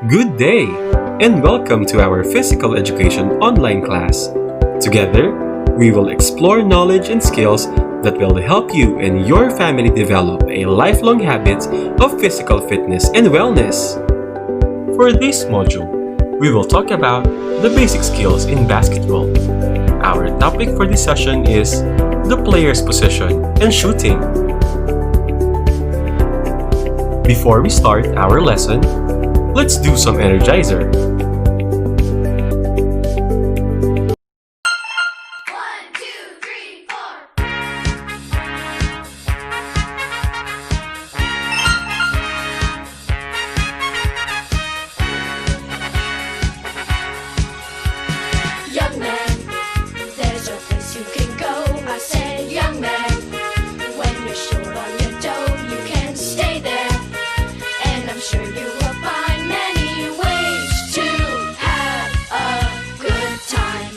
Good day, and welcome to our physical education online class. Together, we will explore knowledge and skills that will help you and your family develop a lifelong habit of physical fitness and wellness. For this module, we will talk about the basic skills in basketball. Our topic for this session is the player's position and shooting. Before we start our lesson, let's do some energizer. Young man, there's a place you can go. I said, young man, when you're short on your dough, you can stay there. And I'm sure you will find many ways to have a good time.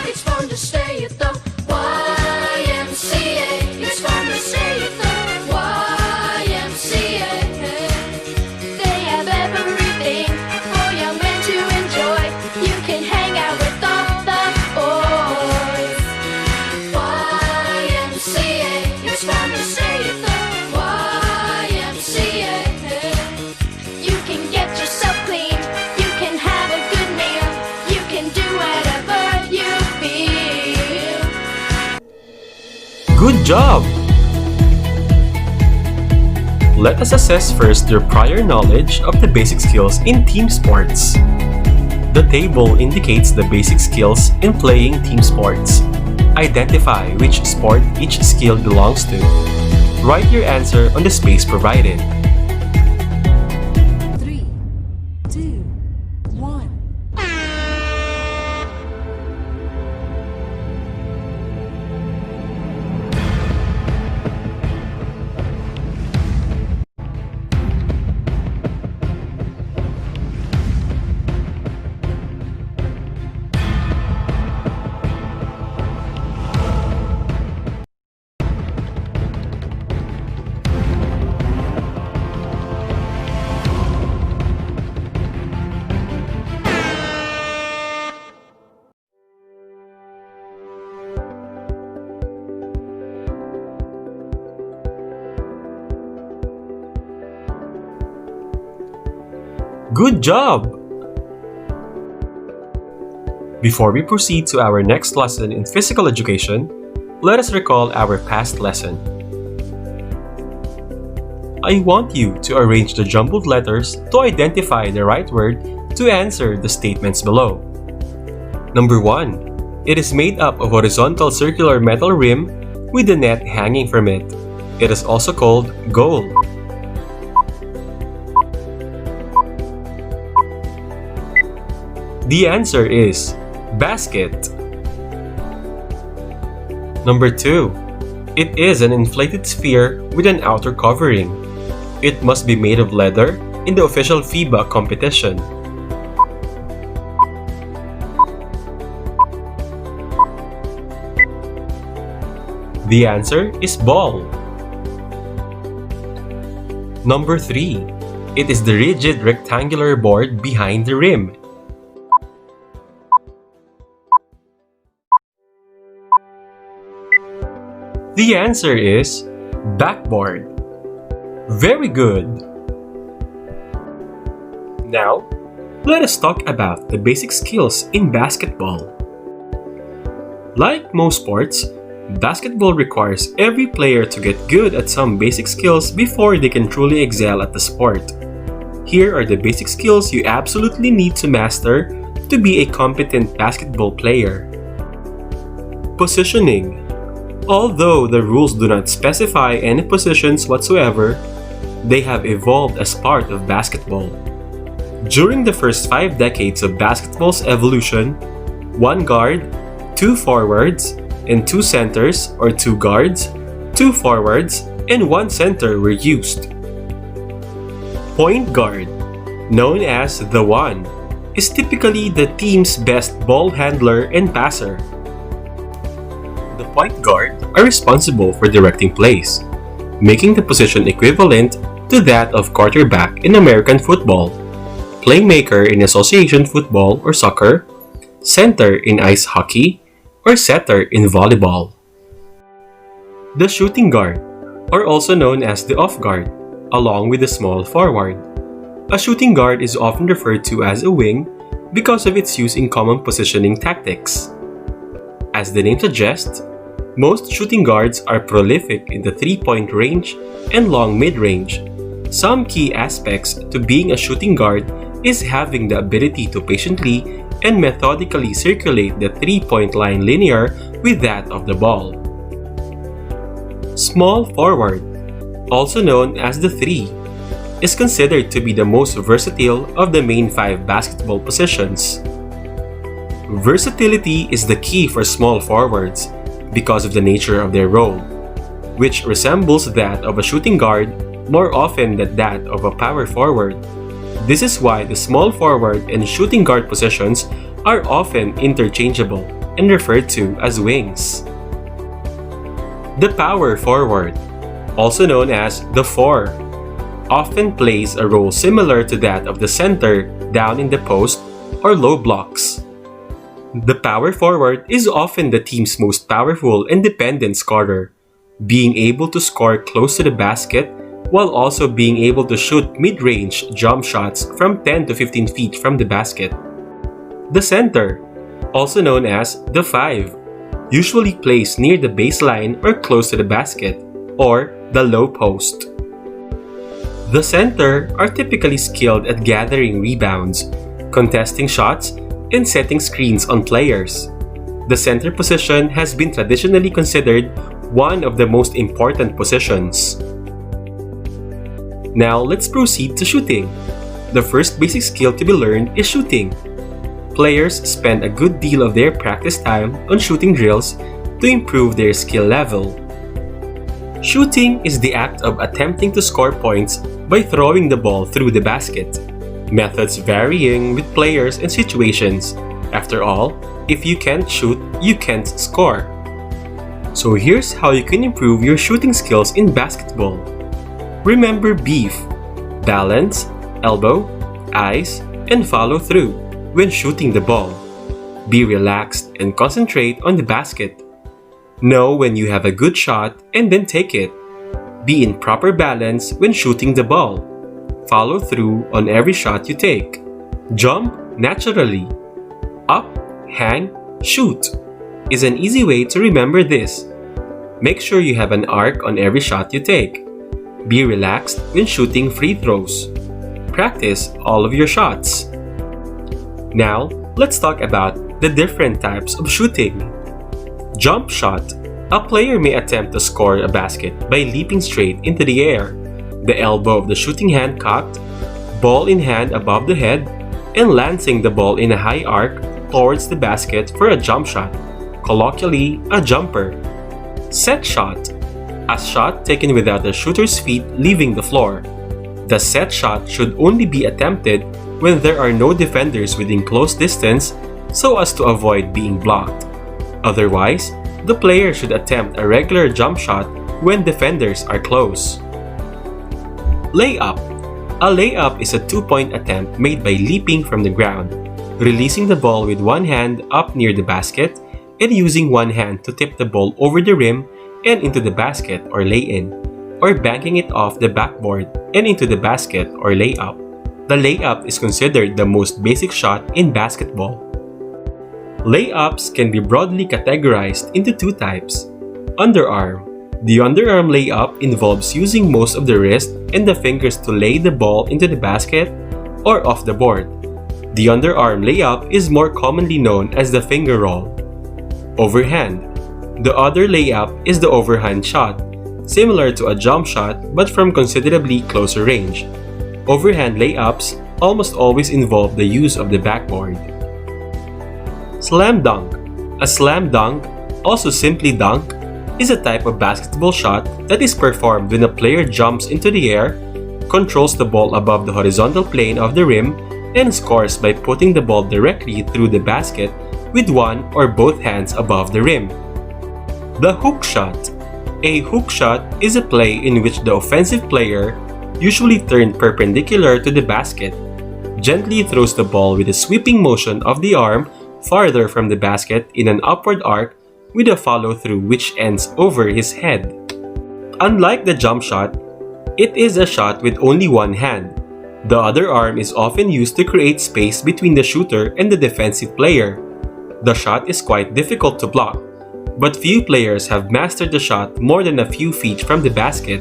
It's fun to stay at the YMCA. It's fun to stay at the YMCA. They have everything for young men to enjoy. You can hang out with all the boys. YMCA, it's fun to stay at the YMCA. You can get yourself clean. You can have a good meal. You can do whatever you feel. Good job! Let us assess first your prior knowledge of the basic skills in team sports. The table indicates the basic skills in playing team sports. Identify which sport each skill belongs to. Write your answer on the space provided. 3, 2, 1. Good job! Before we proceed to our next lesson in physical education, let us recall our past lesson. I want you to arrange the jumbled letters to identify the right word to answer the statements below. Number 1. It is made up of a horizontal circular metal rim with a net hanging from it. It is also called goal. The answer is basket. Number 2. It is an inflated sphere with an outer covering. It must be made of leather in the official FIBA competition. The answer is ball. Number 3. It is the rigid rectangular board behind the rim. The answer is backboard. Very good. Now, let us talk about the basic skills in basketball. Like most sports, basketball requires every player to get good at some basic skills before they can truly excel at the sport. Here are the basic skills you absolutely need to master to be a competent basketball player. Positioning. Although the rules do not specify any positions whatsoever, they have evolved as part of basketball. During the first 5 decades of basketball's evolution, 1 guard, 2 forwards, and 2 centers or 2 guards, 2 forwards, and 1 center were used. Point guard, known as the one, is typically the team's best ball handler and passer. The point guard are responsible for directing plays, making the position equivalent to that of quarterback in American football, playmaker in association football or soccer, center in ice hockey, or setter in volleyball. The shooting guard, or also known as the off guard, along with the small forward. A shooting guard is often referred to as a wing because of its use in common positioning tactics. As the name suggests, most shooting guards are prolific in the three-point range and long mid-range. Some key aspects to being a shooting guard is having the ability to patiently and methodically circulate the three-point line linear with that of the ball. Small forward, also known as the 3, is considered to be the most versatile of the main 5 basketball positions. Versatility is the key for small forwards because of the nature of their role, which resembles that of a shooting guard more often than that of a power forward. This is why the small forward and shooting guard positions are often interchangeable and referred to as wings. The power forward, also known as the 4, often plays a role similar to that of the center down in the post or low blocks. The power forward is often the team's most powerful and dependent scorer, being able to score close to the basket while also being able to shoot mid-range jump shots from 10 to 15 feet from the basket. The center, also known as the 5, usually plays near the baseline or close to the basket, or the low post. The center are typically skilled at gathering rebounds, contesting shots, and setting screens on players. The center position has been traditionally considered one of the most important positions. Now let's proceed to shooting. The first basic skill to be learned is shooting. Players spend a good deal of their practice time on shooting drills to improve their skill level. Shooting is the act of attempting to score points by throwing the ball through the basket. Methods varying with players and situations. After all, if you can't shoot, you can't score. So here's how you can improve your shooting skills in basketball. Remember BEEF: balance, elbow, eyes, and follow through when shooting the ball. Be relaxed and concentrate on the basket. Know when you have a good shot and then take it. Be in proper balance when shooting the ball. Follow through on every shot you take. Jump naturally. Up, hang, shoot is an easy way to remember this. Make sure you have an arc on every shot you take. Be relaxed when shooting free throws. Practice all of your shots. Now, let's talk about the different types of shooting. Jump shot. A player may attempt to score a basket by leaping straight into the air, the elbow of the shooting hand cocked, ball in hand above the head, and lancing the ball in a high arc towards the basket for a jump shot, colloquially a jumper. Set shot. A shot taken without the shooter's feet leaving the floor. The set shot should only be attempted when there are no defenders within close distance so as to avoid being blocked. Otherwise, the player should attempt a regular jump shot when defenders are close. Layup. A layup is a two-point attempt made by leaping from the ground, releasing the ball with one hand up near the basket, and using one hand to tip the ball over the rim and into the basket or lay-in, or banking it off the backboard and into the basket or layup. The layup is considered the most basic shot in basketball. Layups can be broadly categorized into two types. Underarm. The underarm layup involves using most of the wrist and the fingers to lay the ball into the basket or off the board. The underarm layup is more commonly known as the finger roll. Overhand. The other layup is the overhand shot, similar to a jump shot but from considerably closer range. Overhand layups almost always involve the use of the backboard. Slam dunk. A slam dunk, also simply dunk, is a type of basketball shot that is performed when a player jumps into the air, controls the ball above the horizontal plane of the rim, and scores by putting the ball directly through the basket with one or both hands above the rim. The hook shot. A hook shot is a play in which the offensive player usually turned perpendicular to the basket, gently throws the ball with a sweeping motion of the arm farther from the basket in an upward arc with a follow-through which ends over his head. Unlike the jump shot, it is a shot with only one hand. The other arm is often used to create space between the shooter and the defensive player. The shot is quite difficult to block, but few players have mastered the shot more than a few feet from the basket.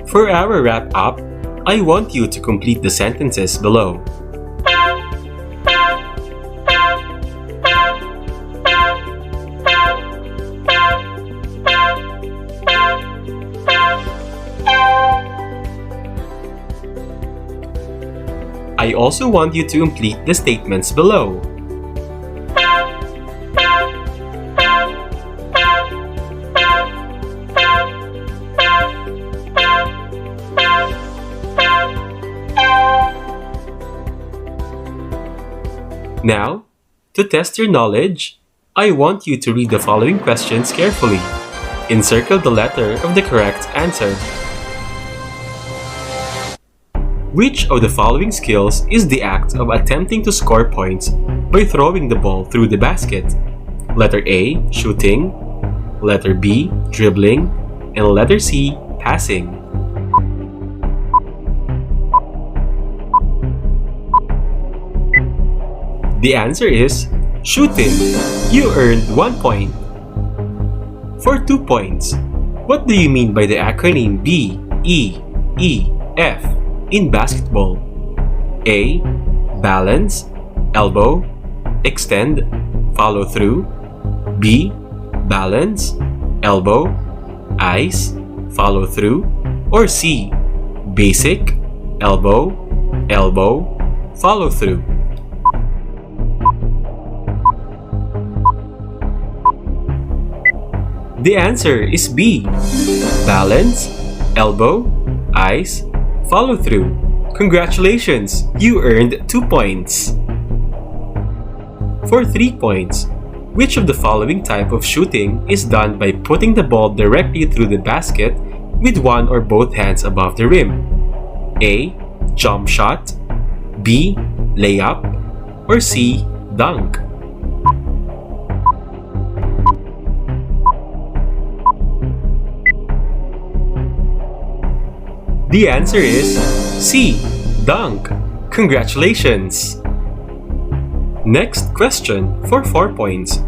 For our wrap-up, I want you to complete the sentences below. I also want you to complete the statements below. Now, to test your knowledge, I want you to read the following questions carefully. Encircle the letter of the correct answer. Which of the following skills is the act of attempting to score points by throwing the ball through the basket? Letter A, shooting. Letter B, dribbling. And letter C, passing. The answer is shooting. You earned 1 point. For 2 points, what do you mean by the acronym BEEF in basketball? A. Balance, elbow, extend, follow through. B. Balance, elbow, ice, follow through. Or C. Basic, elbow, follow through. The answer is B. Balance, elbow, ice, follow through. Congratulations! You earned 2 points. For 3 points, which of the following type of shooting is done by putting the ball directly through the basket with one or both hands above the rim? A. Jump shot. B. Layup. Or C. Dunk. The answer is C. Dunk. Congratulations! Next question for 4 points.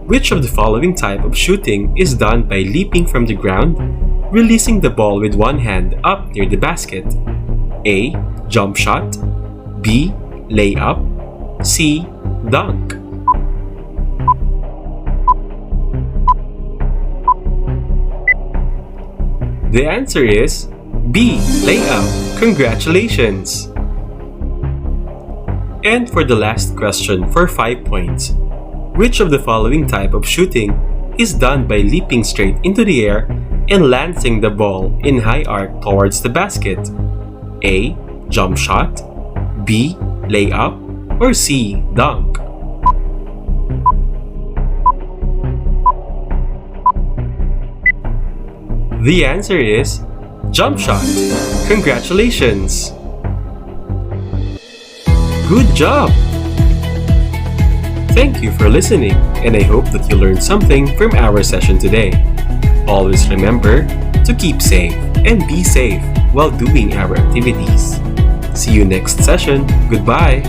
Which of the following type of shooting is done by leaping from the ground, releasing the ball with one hand up near the basket? A. Jump shot. B. Layup. C. Dunk. The answer is B. Layup. Congratulations! And for the last question for 5 points. Which of the following type of shooting is done by leaping straight into the air and lancing the ball in high arc towards the basket? A. Jump shot. B. Layup. Or C. Dunk. The answer is jump shot. Congratulations! Good job! Thank you for listening, and I hope that you learned something from our session today. Always remember to keep safe and be safe while doing our activities. See you next session. Goodbye!